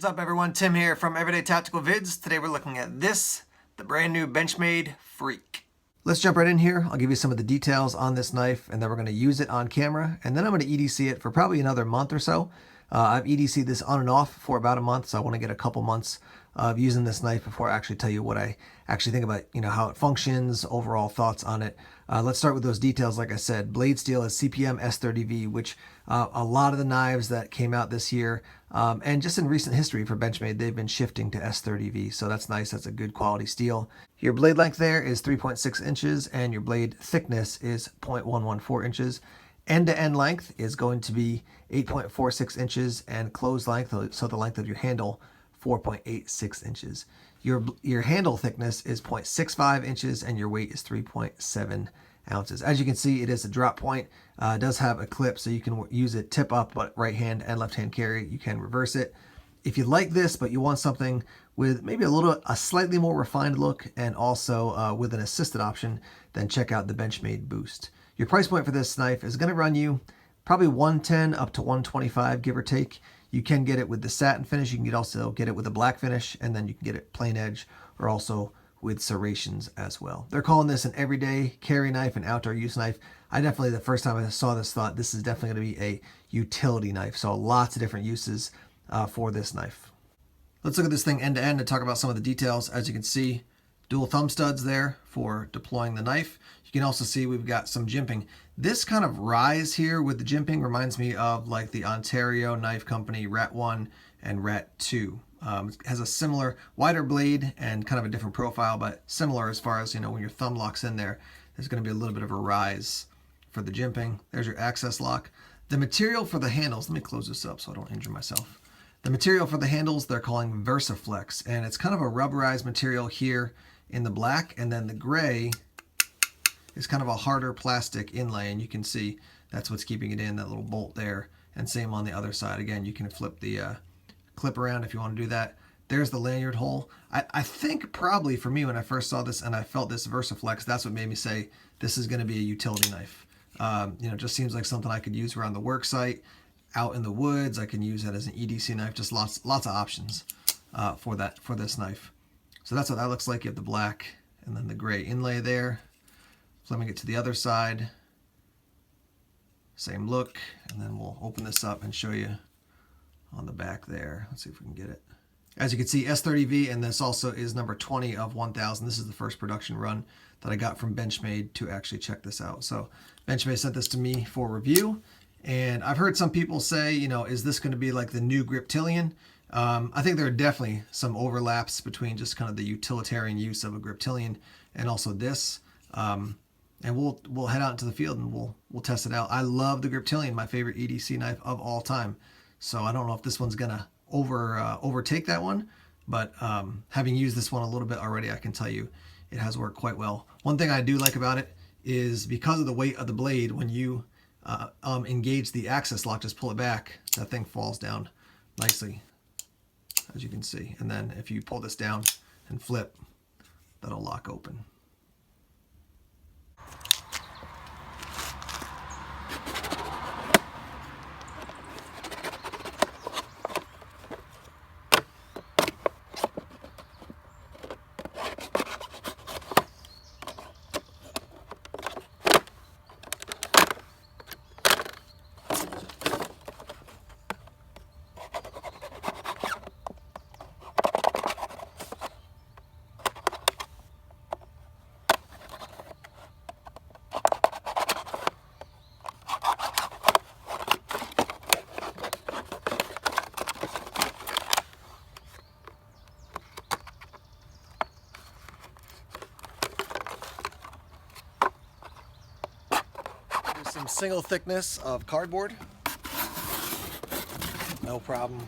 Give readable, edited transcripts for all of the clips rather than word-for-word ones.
What's up everyone, Tim here from Everyday Tactical Vids. Today we're looking at this, the brand new Benchmade Freak. Let's jump right in here. I'll give you some of the details on this knife and then we're going to use it on camera and then I'm going to EDC it for probably another month or so. I've EDC'd this on and off for about a month, so I want to get a couple months of using this knife before I actually tell you what I actually think about, how it functions, overall thoughts on it. Let's start with those details. Like I said, blade steel is CPM S30V, which a lot of the knives that came out this year, and just in recent history for Benchmade, they've been shifting to S30V, so that's nice. That's a good quality steel. Your blade length there is 3.6 inches, and your blade thickness is 0.114 inches. End-to-end length is going to be 8.46 inches, and closed length, so the length of your handle, 4.86 inches. Your handle thickness is 0.65 inches, and your weight is 3.7 ounces. As you can see, it is a drop point. It does have a clip, so you can use it tip up, but right hand and left hand carry. You can reverse it. If you like this, but you want something with maybe a slightly more refined look, and also with an assisted option, then check out the Benchmade Boost. Your price point for this knife is going to run you probably $110 up to $125, give or take. You can get it with the satin finish. You can also get it with a black finish, and then you can get it plain edge or also with serrations as well. They're calling this an everyday carry knife, an outdoor use knife. I definitely, the first time I saw this, thought this is definitely going to be a utility knife. So lots of different uses for this knife. Let's look at this thing end to end and talk about some of the details. As you can see, dual thumb studs there for deploying the knife. You can also see we've got some jimping. This kind of rise here with the jimping reminds me of like the Ontario Knife Company Rat 1 and Rat 2. It has a similar, wider blade and kind of a different profile, but similar as far as, when your thumb locks in there, there's going to be a little bit of a rise for the jimping. There's your access lock. The material for the handles, let me close this up so I don't injure myself. The material for the handles they're calling VersaFlex, and it's kind of a rubberized material here in the black, and then the gray is kind of a harder plastic inlay, and you can see that's what's keeping it in, that little bolt there. And same on the other side. Again, you can flip the clip around if you want to do that. There's the lanyard hole. I think probably for me when I first saw this and I felt this VersaFlex, that's what made me say this is going to be a utility knife. It just seems like something I could use around the work site, out in the woods. I can use it as an EDC knife. Just lots of options for this knife. So that's what that looks like. You have the black and then the gray inlay there. Flipping it to the other side, same look, and then we'll open this up and show you on the back there. Let's see if we can get it. As you can see, S30V, and this also is number 20 of 1,000. This is the first production run that I got from Benchmade to actually check this out. So Benchmade sent this to me for review, and I've heard some people say, is this going to be like the new Griptilian? I think there are definitely some overlaps between just kind of the utilitarian use of a Griptilian and also this. And we'll head out into the field and we'll test it out. I love the Griptilian, my favorite EDC knife of all time. So I don't know if this one's gonna overtake that one, but having used this one a little bit already, I can tell you it has worked quite well. One thing I do like about it is because of the weight of the blade, when you engage the access lock, just pull it back, that thing falls down nicely, as you can see. And then if you pull this down and flip, that'll lock open. Some single thickness of cardboard, no problem.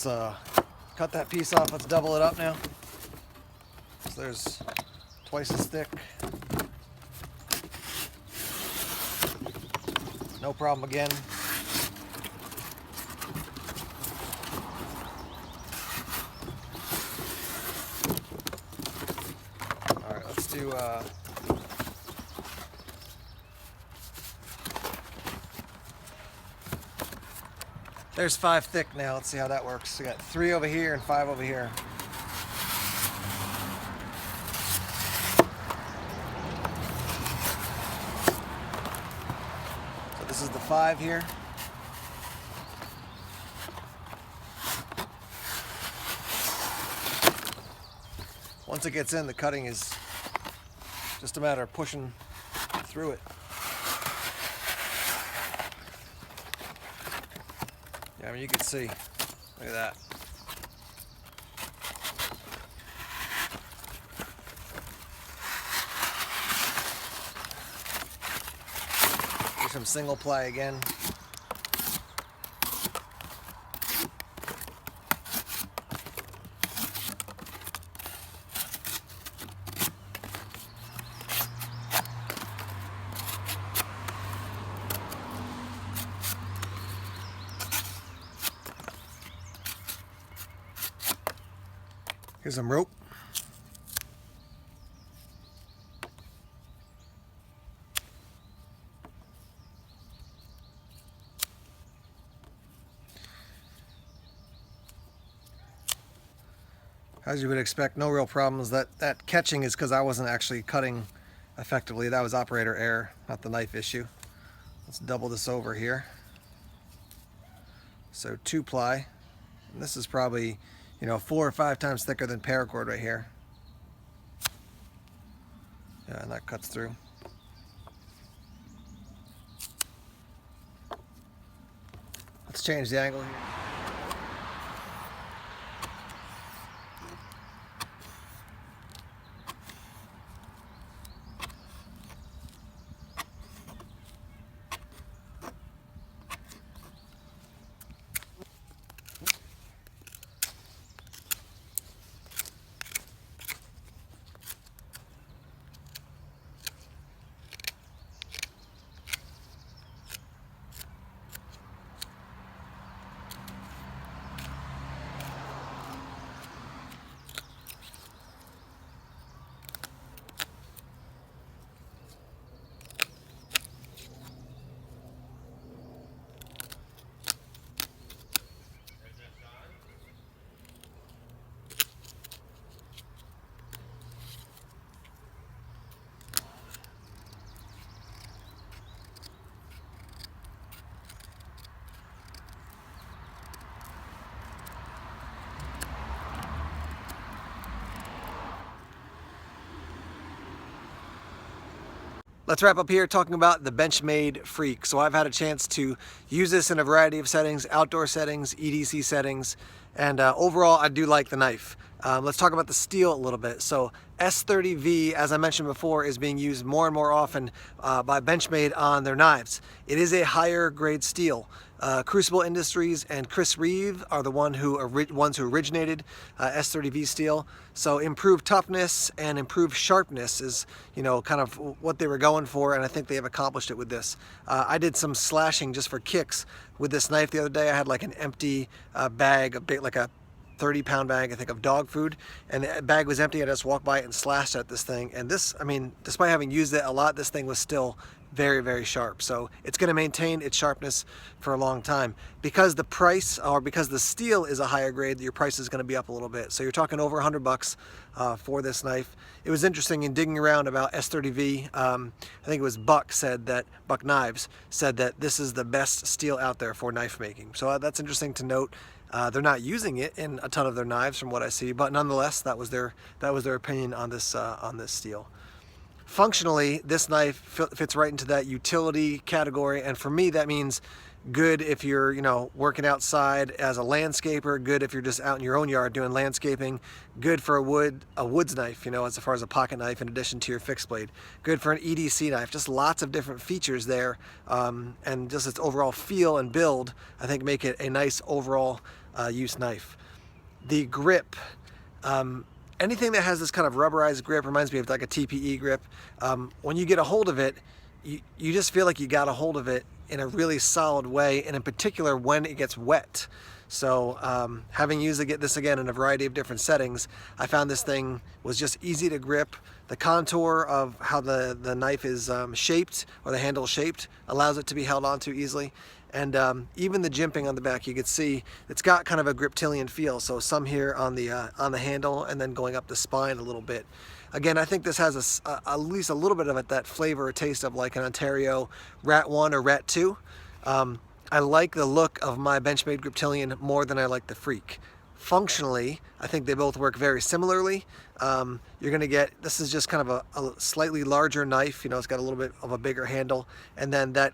Let's cut that piece off. Let's double it up now. So there's twice as thick. No problem again. Alright, let's do There's 5 thick now. Let's see how that works. We got 3 over here and 5 over here. So this is the 5 here. Once it gets in, the cutting is just a matter of pushing through it. Yeah, I mean, you can see. Look at that. Here's some single ply again. Here's some rope. As you would expect, no real problems. That catching is because I wasn't actually cutting effectively. That was operator error, not the knife issue. Let's double this over here. So 2 ply. And this is probably, 4 or 5 times thicker than paracord right here. Yeah, and that cuts through. Let's change the angle here. Let's wrap up here talking about the Benchmade Freak. So I've had a chance to use this in a variety of settings, outdoor settings, EDC settings, and overall I do like the knife. Let's talk about the steel a little bit. So S30V, as I mentioned before, is being used more and more often by Benchmade on their knives. It is a higher grade steel. Crucible Industries and Chris Reeve are the ones who originated S30V steel. So improved toughness and improved sharpness is, kind of what they were going for, and I think they have accomplished it with this. I did some slashing just for kicks with this knife the other day. I had like an empty bag, like a 30-pound bag, I think, of dog food, and the bag was empty. I just walked by it and slashed at this thing, and this, I mean, despite having used it a lot, this thing was still very, very sharp. So it's going to maintain its sharpness for a long time. Because the price, or because the steel is a higher grade, your price is going to be up a little bit. So you're talking over $100 for this knife. It was interesting in digging around about S30V. I think it was Buck Knives said that this is the best steel out there for knife making. So that's interesting to note. They're not using it in a ton of their knives from what I see, but nonetheless, that was their opinion on this steel. Functionally, this knife fits right into that utility category, and for me that means good if you're working outside as a landscaper, good if you're just out in your own yard doing landscaping, good for a woods knife, as far as a pocket knife in addition to your fixed blade, good for an EDC knife. Just lots of different features there, and just its overall feel and build, I think, make it a nice overall use knife. The grip, anything that has this kind of rubberized grip reminds me of like a TPE grip. When you get a hold of it, you just feel like you got a hold of it in a really solid way, and in particular when it gets wet. So having used this again in a variety of different settings, I found this thing was just easy to grip. The contour of how the knife is shaped, or the handle shaped, allows it to be held onto easily. And even the jimping on the back, you can see it's got kind of a Griptilian feel. So some here on the handle, and then going up the spine a little bit. Again, I think this has at least a little bit of that flavor or taste of like an Ontario Rat 1 or Rat 2. I like the look of my Benchmade Griptilian more than I like the Freak. Functionally, I think they both work very similarly. You're going to get, this is just kind of a slightly larger knife, you know, it's got a little bit of a bigger handle, and then that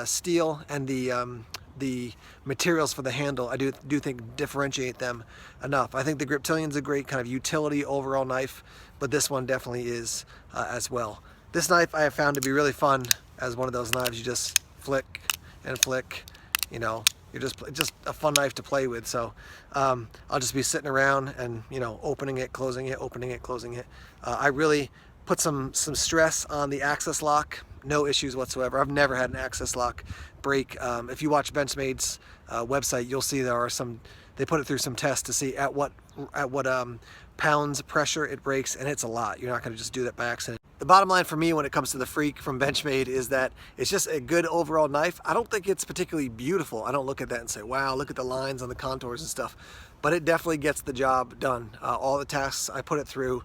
steel and the materials for the handle, I do think differentiate them enough. I think the Griptilian's a great kind of utility overall knife, but this one definitely is as well. This knife I have found to be really fun as one of those knives you just flick and flick, you know, you're just a fun knife to play with. So I'll just be sitting around and, you know, opening it, closing it, opening it, closing it. I really put some stress on the access lock. No issues whatsoever. I've never had an access lock break. If you watch Benchmade's website, you'll see there are they put it through some tests to see at what pounds pressure it breaks, and it's a lot. You're not going to just do that by accident. The bottom line for me when it comes to the Freak from Benchmade is that it's just a good overall knife. I don't think it's particularly beautiful. I don't look at that and say, wow, look at the lines on the contours and stuff, but it definitely gets the job done. All the tasks I put it through,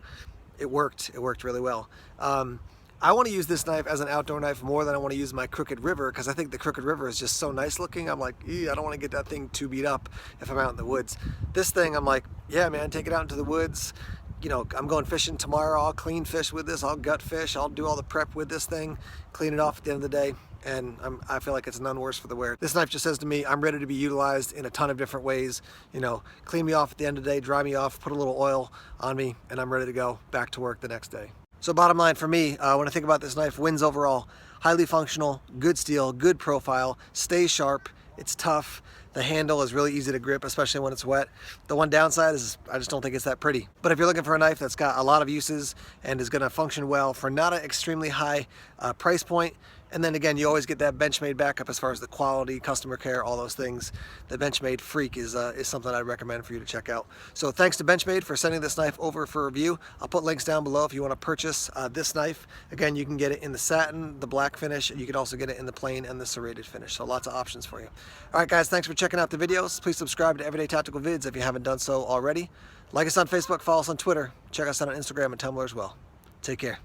it worked really well. I want to use this knife as an outdoor knife more than I want to use my Crooked River, because I think the Crooked River is just so nice looking. I'm like, I don't want to get that thing too beat up if I'm out in the woods. This thing, I'm like, yeah, man, take it out into the woods. You know, I'm going fishing tomorrow. I'll clean fish with this. I'll gut fish. I'll do all the prep with this thing, clean it off at the end of the day, and I feel like it's none worse for the wear. This knife just says to me, I'm ready to be utilized in a ton of different ways. You know, clean me off at the end of the day, dry me off, put a little oil on me, and I'm ready to go back to work the next day. So bottom line for me, when I think about this knife, wins overall. Highly functional, good steel, good profile, stays sharp, it's tough. The handle is really easy to grip, especially when it's wet. The one downside is I just don't think it's that pretty. But if you're looking for a knife that's got a lot of uses and is gonna function well for not an extremely high price point, and then again, you always get that Benchmade backup as far as the quality, customer care, all those things. The Benchmade Freak is something I'd recommend for you to check out. So thanks to Benchmade for sending this knife over for review. I'll put links down below if you want to purchase this knife. Again, you can get it in the satin, the black finish, and you can also get it in the plain and the serrated finish. So lots of options for you. All right, guys, thanks for checking out the videos. Please subscribe to Everyday Tactical Vids if you haven't done so already. Like us on Facebook, follow us on Twitter. Check us out on Instagram and Tumblr as well. Take care.